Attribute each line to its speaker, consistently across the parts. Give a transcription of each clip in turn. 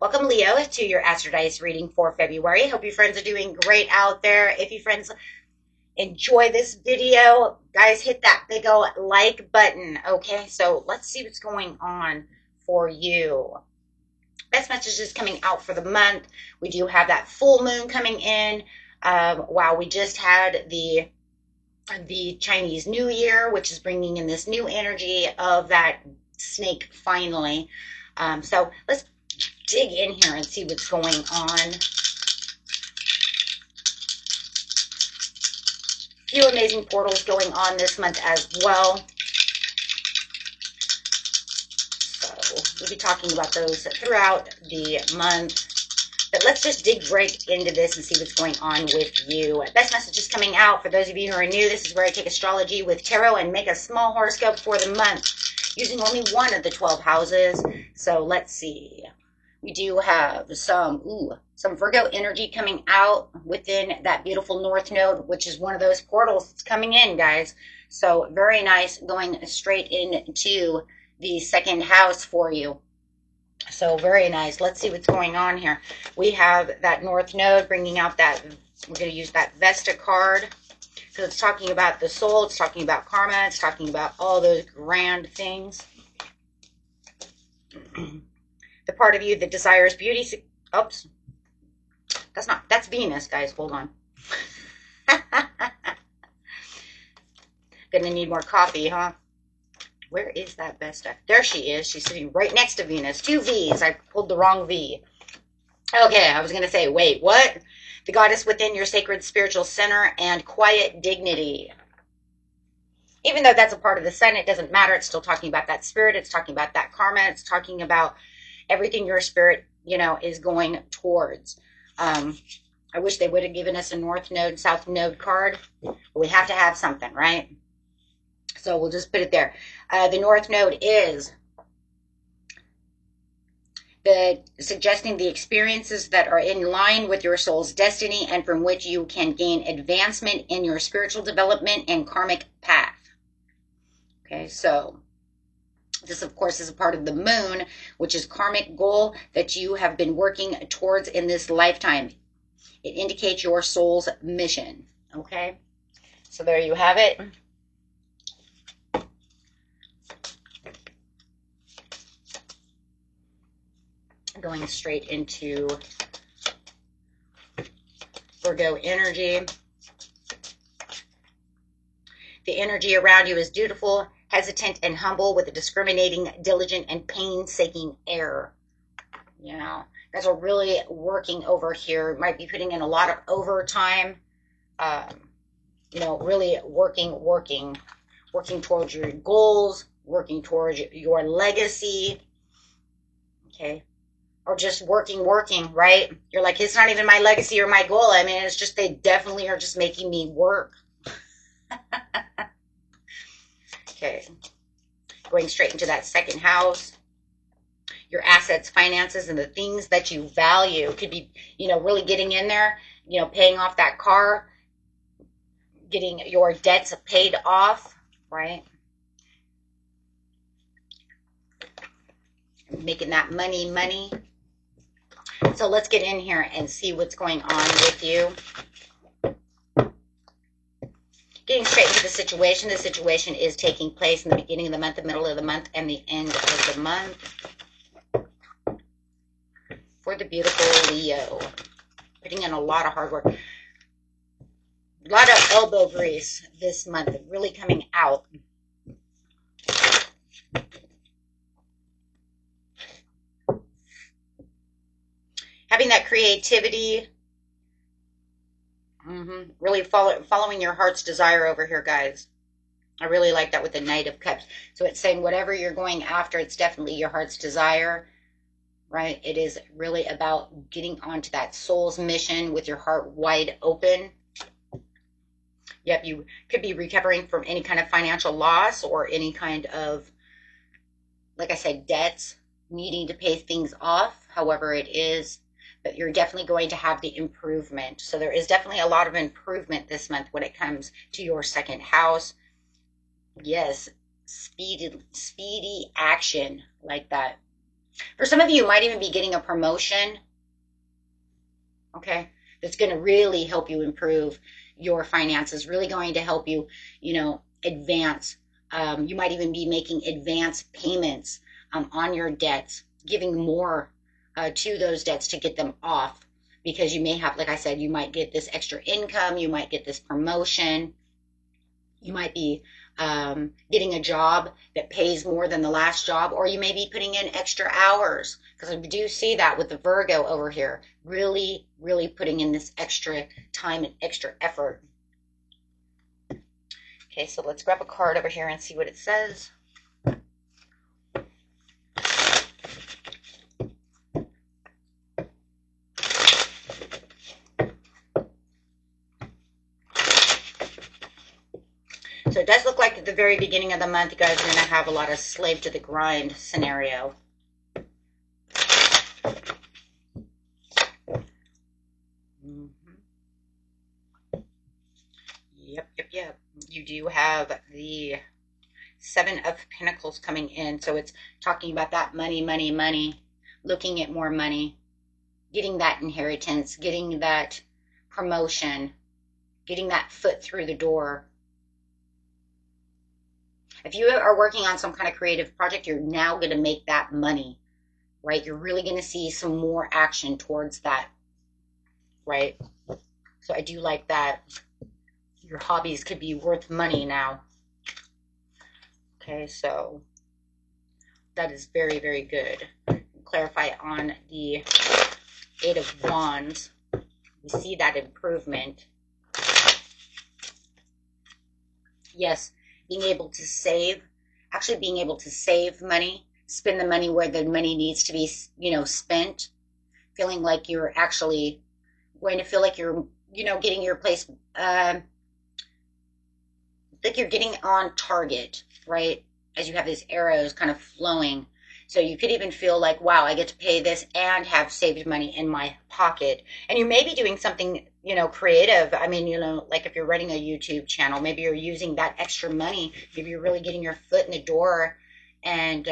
Speaker 1: Welcome, Leo, to your Astrodice reading for February. Hope you friends are doing great out there. If you friends enjoy this video, guys, hit that big old like button, okay? So let's see what's going on for you. Best messages coming out for the month. We do have that full moon coming in. Wow, we just had the Chinese New Year, which is bringing in this new energy of that snake finally. So let's dig in here and see what's going on. Few amazing portals going on this month as well. So we'll be talking about those throughout the month. But let's just dig right into this and see what's going on with you. Best messages coming out for those of you who are new. This is where I take astrology with tarot and make a small horoscope for the month using only one of the 12 houses. So let's see. We do have some Virgo energy coming out within that beautiful North Node, which is one of those portals that's coming in, guys. So very nice, going straight into the second house for you. So very nice. Let's see what's going on here. We have that North Node bringing out that, we're going to use that Vesta card. So it's talking about the soul, it's talking about karma, it's talking about all those grand things. The part of you that desires beauty. Oops. That's Venus, guys. Hold on. Gonna need more coffee, huh? Where is that Vesta? There she is. She's sitting right next to Venus. Two V's. I pulled the wrong V. Okay, I was gonna say, wait, what? The goddess within your sacred spiritual center and quiet dignity. Even though that's a part of the sun, it doesn't matter. It's still talking about that spirit. It's talking about that karma. It's talking about everything your spirit, is going towards. I wish they would have given us a North Node, South Node card. But we have to have something, right? So we'll just put it there. The North Node is suggesting the experiences that are in line with your soul's destiny and from which you can gain advancement in your spiritual development and karmic path. Okay, so this, of course, is a part of the moon, which is karmic goal that you have been working towards in this lifetime. It indicates your soul's mission. Okay, so there you have it. Going straight into Virgo energy. The energy around you is dutiful, hesitant, and humble with a discriminating, diligent, and painstaking air. Guys are really working over here. Might be putting in a lot of overtime. Really working towards your goals, working towards your legacy. Okay. Or just working, right? You're like, it's not even my legacy or my goal. I mean, it's just they definitely are just making me work. Okay. Going straight into that second house. Your assets, finances, and the things that you value. Could be, really getting in there, paying off that car, getting your debts paid off, right? Making that money. So let's get in here and see what's going on with you. Getting straight into the situation. The situation is taking place in the beginning of the month, the middle of the month, and the end of the month. For the beautiful Leo. Putting in a lot of hard work. A lot of elbow grease this month. Really coming out. Having that creativity, really following your heart's desire over here, guys. I really like that with the Knight of Cups. So it's saying whatever you're going after, it's definitely your heart's desire, right? It is really about getting onto that soul's mission with your heart wide open. Yep, you could be recovering from any kind of financial loss or any kind of, like I said, debts, needing to pay things off, however it is. But you're definitely going to have the improvement. So there is definitely a lot of improvement this month when it comes to your second house. Yes, speedy action like that. For some of you, you might even be getting a promotion, okay? That's going to really help you improve your finances, really going to help you, advance. You might even be making advance payments on your debts, giving more to those debts to get them off, because you may have, like I said, you might get this extra income, you might get this promotion, you might be getting a job that pays more than the last job, or you may be putting in extra hours, because I do see that with the Virgo over here, really, really putting in this extra time and extra effort. Okay, so let's grab a card over here and see what it says. So it does look like at the very beginning of the month, you guys are going to have a lot of slave to the grind scenario. Yep. You do have the Seven of Pentacles coming in. So it's talking about that money, looking at more money, getting that inheritance, getting that promotion, getting that foot through the door. If you are working on some kind of creative project, you're now going to make that money, right? You're really going to see some more action towards that, right? So I do like that. Your hobbies could be worth money now. Okay, so that is very, very good. Clarify on the Eight of Wands. We see that improvement. Yes, being able to save, actually being able to save money, spend the money where the money needs to be, spent, feeling like you're actually going to feel like you're, getting your place, like you're getting on target, right? As you have these arrows kind of flowing. So you could even feel like, wow, I get to pay this and have saved money in my pocket. And you may be doing something, creative. I mean, like if you're running a YouTube channel, maybe you're using that extra money. Maybe you're really getting your foot in the door. And,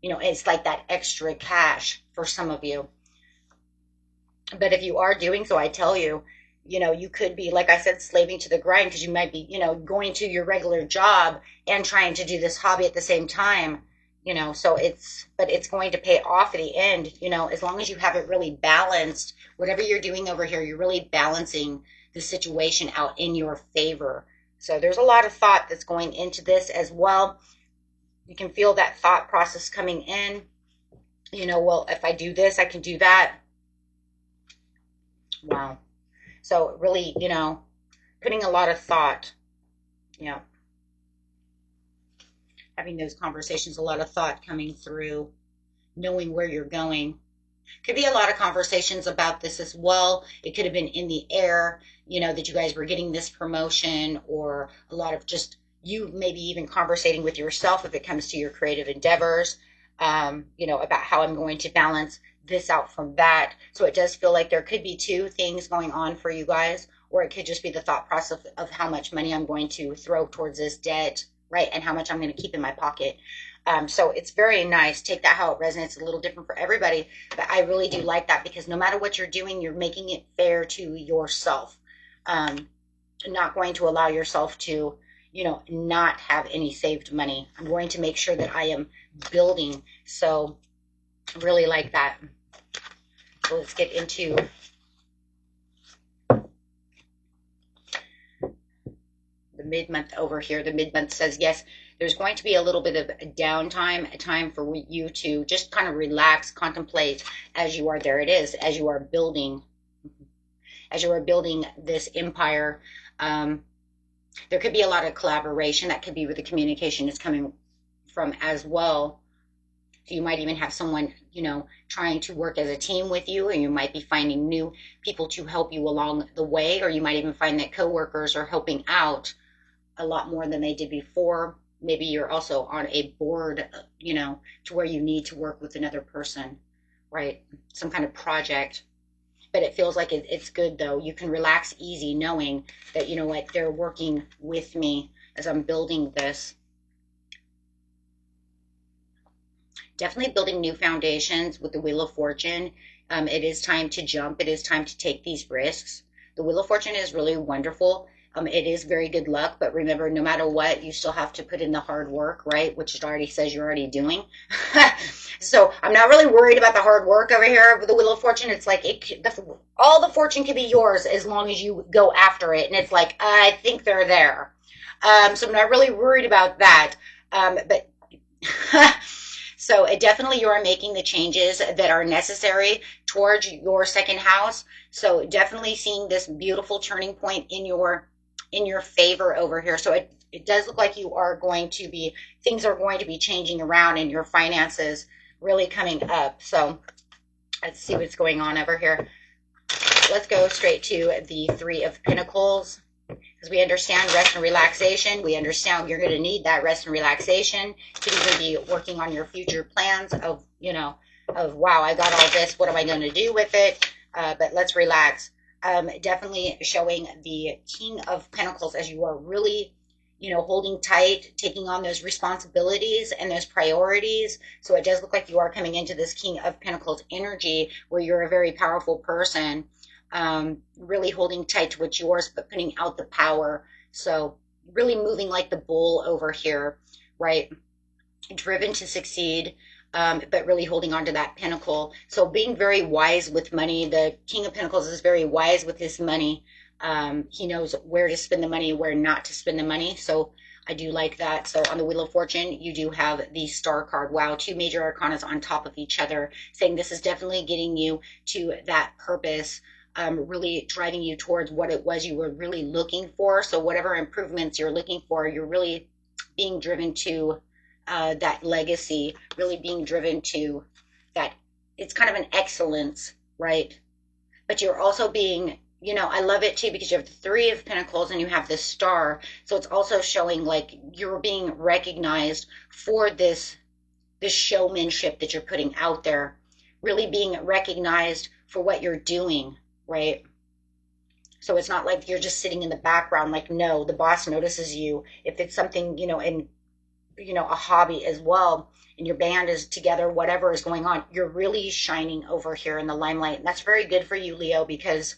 Speaker 1: it's like that extra cash for some of you. But if you are doing so, I tell you, you could be, like I said, slaving to the grind, because you might be, going to your regular job and trying to do this hobby at the same time. So it's going to pay off at the end, as long as you have it really balanced. Whatever you're doing over here, you're really balancing the situation out in your favor. So there's a lot of thought that's going into this as well. You can feel that thought process coming in, well, if I do this, I can do that. Wow. So really, putting a lot of thought, having those conversations, a lot of thought coming through, knowing where you're going. Could be a lot of conversations about this as well. It could have been in the air, that you guys were getting this promotion, or a lot of just you maybe even conversating with yourself if it comes to your creative endeavors, about how I'm going to balance this out from that. So it does feel like there could be two things going on for you guys, or it could just be the thought process of how much money I'm going to throw towards this debt, right? And how much I'm going to keep in my pocket. So it's very nice. Take that how it resonates. A little different for everybody, but I really do like that, because no matter what you're doing, you're making it fair to yourself. Not going to allow yourself to, not have any saved money. I'm going to make sure that I am building. So really like that. So let's get into the mid-month over here. The mid-month says, yes, there's going to be a little bit of a downtime, a time for you to just kind of relax, contemplate as you are, there it is, as you are building this empire. There could be a lot of collaboration. That could be where the communication is coming from as well. So you might even have someone, trying to work as a team with you, and you might be finding new people to help you along the way, or you might even find that coworkers are helping out a lot more than they did before. Maybe you're also on a board, to where you need to work with another person, right? Some kind of project. But it feels like it's good, though. You can relax easy knowing that, they're working with me as I'm building this. Definitely building new foundations with the Wheel of Fortune. It is time to jump. It is time to take these risks. The Wheel of Fortune is really wonderful. It is very good luck, but remember, no matter what, you still have to put in the hard work, right? Which it already says you're already doing. So I'm not really worried about the hard work over here with the Wheel of Fortune. It's like all the fortune can be yours as long as you go after it. And it's like, I think they're there. So I'm not really worried about that. But so definitely you are making the changes that are necessary towards your second house. So definitely seeing this beautiful turning point in your favor over here. So it does look like you are going to be, things are going to be changing around and your finances really coming up. So let's see what's going on over here. Let's go straight to the Three of Pentacles, because we understand rest and relaxation. We understand you're going to need that rest and relaxation. You could even be working on your future plans of, you know, of, wow, I got all this. What am I going to do with it? But let's relax. Definitely showing the King of Pentacles as you are really, you know, holding tight, taking on those responsibilities and those priorities. So it does look like you are coming into this King of Pentacles energy where you're a very powerful person, really holding tight to what's yours, but putting out the power. So really moving like the bull over here, right? Driven to succeed, but really holding on to that pentacle. So being very wise with money. The King of Pentacles is very wise with his money. He knows where to spend the money, where not to spend the money. So I do like that. So on the Wheel of Fortune, you do have the Star card. Wow, two major arcanas on top of each other, saying this is definitely getting you to that purpose, really driving you towards what it was you were really looking for. So whatever improvements you're looking for, you're really being driven to that legacy, really being driven to that. It's kind of an excellence, right? But you're also being, you know, I love it too because you have the Three of Pentacles and you have the Star. So it's also showing like you're being recognized for this showmanship that you're putting out there, really being recognized for what you're doing, right? So it's not like you're just sitting in the background. Like, no, the boss notices you. If it's something, you know, and you know, a hobby as well, and your band is together, whatever is going on, you're really shining over here in the limelight. And that's very good for you, Leo, because,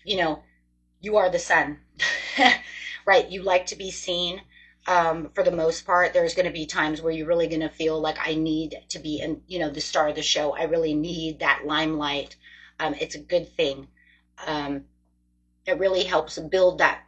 Speaker 1: you know, you are the sun, right? You like to be seen. For the most part, there's going to be times where you're really going to feel like I need to be in, you know, the star of the show. I really need that limelight. It's a good thing. It really helps build that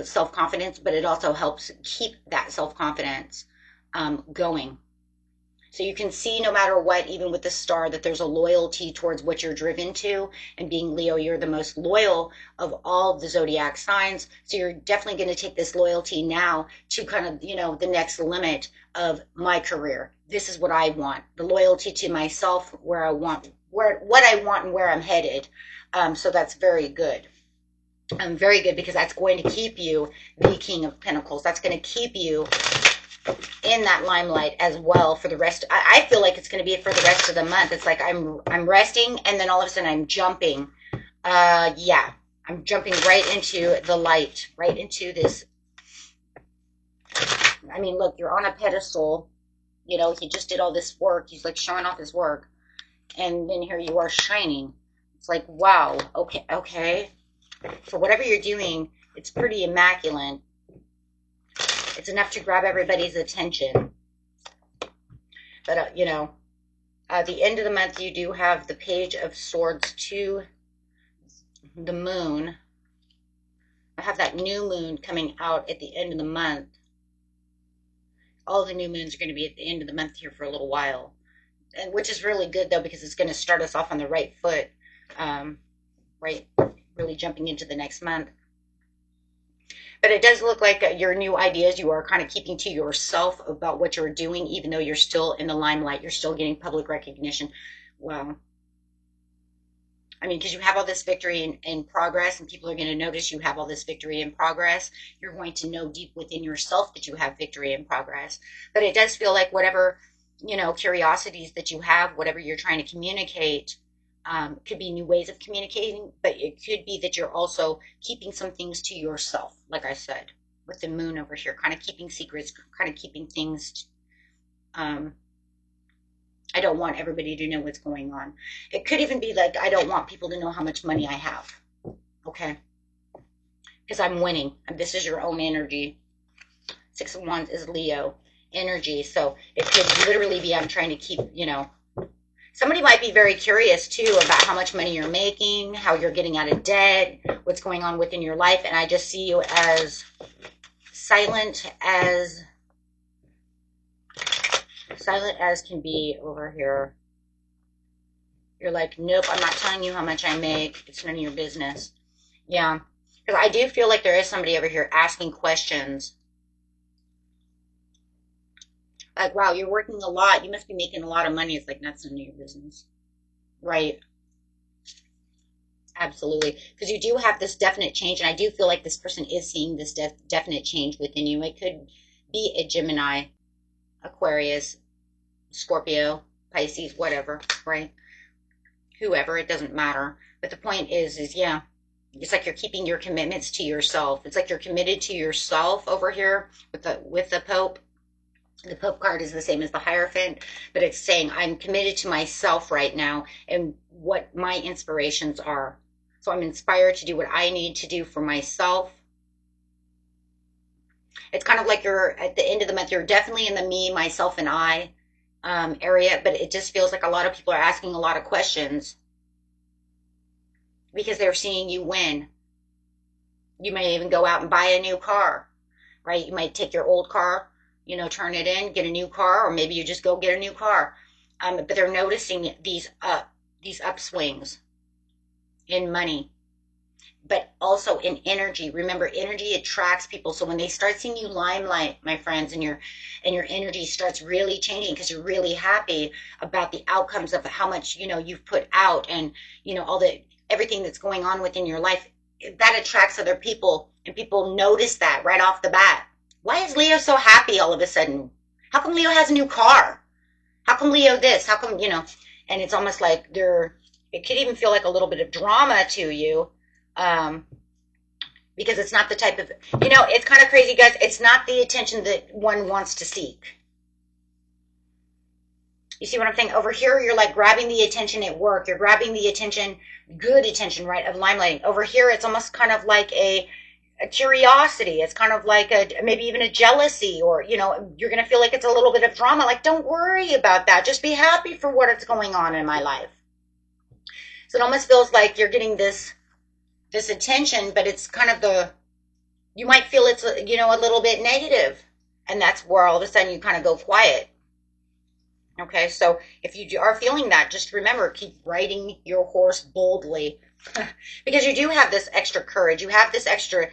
Speaker 1: self-confidence, but it also helps keep that self-confidence going. So you can see no matter what, even with the Star, that there's a loyalty towards what you're driven to. And being Leo, you're the most loyal of all the zodiac signs. So you're definitely going to take this loyalty now to kind of, you know, the next limit of my career. This is what I want. The loyalty to myself, where I want, what I want and where I'm headed. So that's very good. Very good, because that's going to keep you the King of Pentacles. That's going to keep you in that limelight as well for the rest. I feel like it's going to be for the rest of the month. It's like I'm resting, and then all of a sudden I'm jumping. Yeah, I'm jumping right into the light, right into this. I mean, look, you're on a pedestal. You know, he just did all this work. He's like showing off his work, and then here you are shining. It's like, wow. Okay, okay. So whatever you're doing, it's pretty immaculate. It's enough to grab everybody's attention. But, you know, at the end of the month, you do have the Page of Swords to the Moon. I have that new moon coming out at the end of the month. All the new moons are going to be at the end of the month here for a little while. And which is really good, though, because it's going to start us off on the right foot. Right, really jumping into the next month. But it does look like your new ideas, you are kind of keeping to yourself about what you're doing, even though you're still in the limelight. You're still getting public recognition. Wow. I mean, because you have all this victory in progress, and people are going to notice you have all this victory in progress. You're going to know deep within yourself that you have victory in progress. But it does feel like whatever, you know, curiosities that you have, whatever you're trying to communicate, could be new ways of communicating, but it could be that you're also keeping some things to yourself, like I said, with the moon over here, kind of keeping secrets, kind of keeping things I don't want everybody to know what's going on. It could even be like, I don't want people to know how much money I have. Okay? Because I'm winning. And this is your own energy. Six of Wands is Leo energy. So it could literally be, I'm trying to keep, you know, somebody might be very curious too about how much money you're making, how you're getting out of debt, what's going on within your life. And I just see you as silent as can be over here. You're like, nope, I'm not telling you how much I make. It's none of your business. Yeah. Because I do feel like there is somebody over here asking questions. Like, wow, you're working a lot. You must be making a lot of money. It's like, that's none of your business. Right. Absolutely. Because you do have this definite change. And I do feel like this person is seeing this definite change within you. It could be a Gemini, Aquarius, Scorpio, Pisces, whatever, right? Whoever, it doesn't matter. But the point is yeah, it's like you're keeping your commitments to yourself. It's like you're committed to yourself over here with the Pope. The Pope card is the same as the Hierophant, but it's saying I'm committed to myself right now and what my inspirations are. So I'm inspired to do what I need to do for myself. It's kind of like you're at the end of the month, you're definitely in the me, myself, and I area, but it just feels like a lot of people are asking a lot of questions because they're seeing you win. You may even go out and buy a new car, right? You might take your old car, you know, turn it in, get a new car, or maybe you just go get a new car. But they're noticing these upswings in money, but also in energy. Remember, energy attracts people. So when they start seeing you limelight, my friends, and your energy starts really changing because you're really happy about the outcomes of how much, you know, you've put out and, you know, everything that's going on within your life, that attracts other people, and people notice that right off the bat. Why is Leo so happy all of a sudden? How come Leo has a new car? How come Leo this? How come, you know, and it's almost like it could even feel like a little bit of drama to you. Because it's not the type of, you know, it's kind of crazy, guys. It's not the attention that one wants to seek. You see what I'm saying? Over here, you're like grabbing the attention at work. You're grabbing the attention, good attention, right, of limelighting. Over here, it's almost kind of like a curiosity. It's kind of like maybe even a jealousy, or, you know, you're going to feel like it's a little bit of drama. Like, don't worry about that. Just be happy for what's going on in my life. So it almost feels like you're getting this attention, but it's kind of you might feel it's, you know, a little bit negative, and that's where all of a sudden you kind of go quiet. Okay, so if you are feeling that, just remember, keep riding your horse boldly because you do have this extra courage. You have this extra,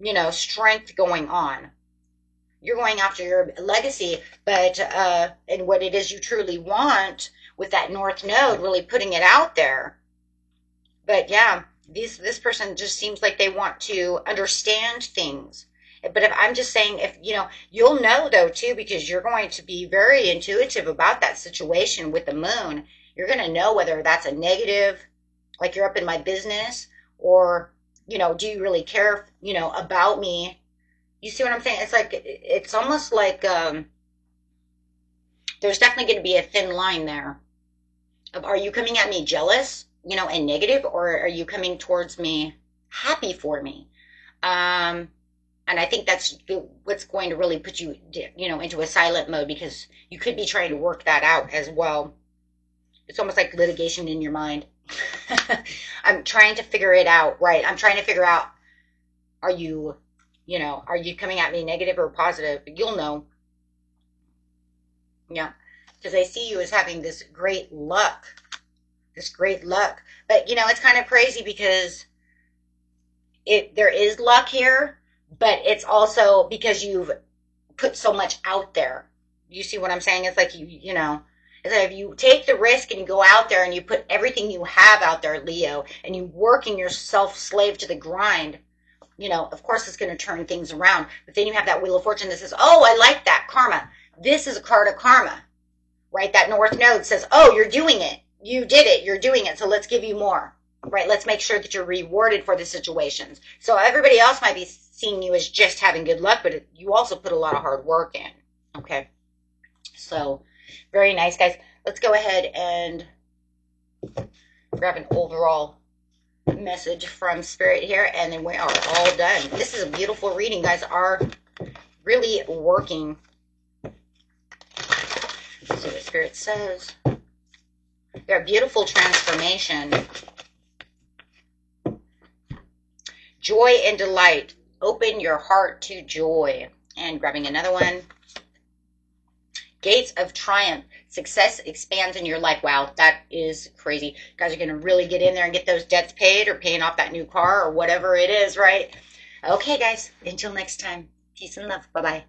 Speaker 1: you know, strength going on. You're going after your legacy, but and what it is you truly want with that North Node, really putting it out there. But yeah, this person just seems like they want to understand things. But if I'm just saying, if, you know, you'll know though too, because you're going to be very intuitive about that situation with the moon. You're going to know whether that's a negative, like you're up in my business, or, you know, do you really care, you know, about me? You see what I'm saying? It's like, it's almost like there's definitely going to be a thin line there. Are you coming at me jealous, you know, and negative, or are you coming towards me happy for me? And I think that's what's going to really put you, you know, into a silent mode, because you could be trying to work that out as well. It's almost like litigation in your mind. I'm trying to figure it out, right? I'm trying to figure out, are you, you know, are you coming at me negative or positive? You'll know. Yeah. Because I see you as having this great luck. This great luck. But, you know, it's kind of crazy because there is luck here, but it's also because you've put so much out there. You see what I'm saying? It's like, you know, it's like if you take the risk and you go out there and you put everything you have out there, Leo, and you working yourself slave to the grind, you know, of course it's going to turn things around. But then you have that Wheel of Fortune that says, oh, I like that, karma. This is a card of karma, right? That North Node says, oh, you're doing it. You did it. You're doing it. So let's give you more, right? Let's make sure that you're rewarded for the situations. So everybody else might be seeing you as just having good luck, but you also put a lot of hard work in. Okay. So very nice, guys. let's go ahead and grab an overall message from Spirit here, and then we are all done. This is a beautiful reading. You guys are really working. Let's see what Spirit says. They're a beautiful transformation. Joy and delight. Open your heart to joy. And grabbing another one. Gates of triumph. Success expands in your life. Wow, that is crazy. You guys are going to really get in there and get those debts paid, or paying off that new car, or whatever it is, right? Okay, guys. Until next time. Peace and love. Bye-bye.